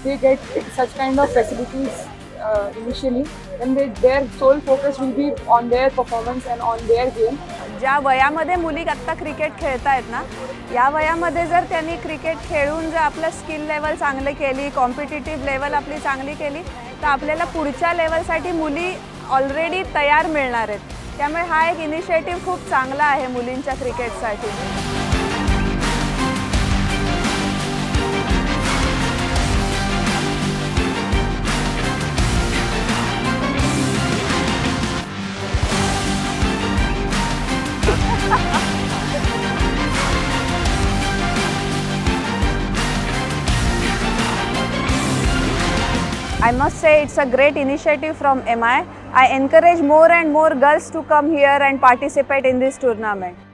they get such kind of facilities initially, then their sole focus will be on their performance and on their game. ज्या वयामध्ये मुली आत्ता cricket खेळतायत ना, या वयामध्ये जर त्यांनी क्रिकेट खेळून जर आपलं स्किल लेवल चांगले केली, कॉम्पिटिटिव्ह लेवल आपली चांगली केली, तर आपल्याला पुढच्या लेवलसाठी मुली ऑलरेडी तयार मिळणार आहेत. त्यामुळे हा एक इनिशिएटिव्ह खूप चांगला आहे मुलींच्या क्रिकेटसाठी. I must say it's a great initiative from MI. I encourage more and more girls to come here and participate in this tournament.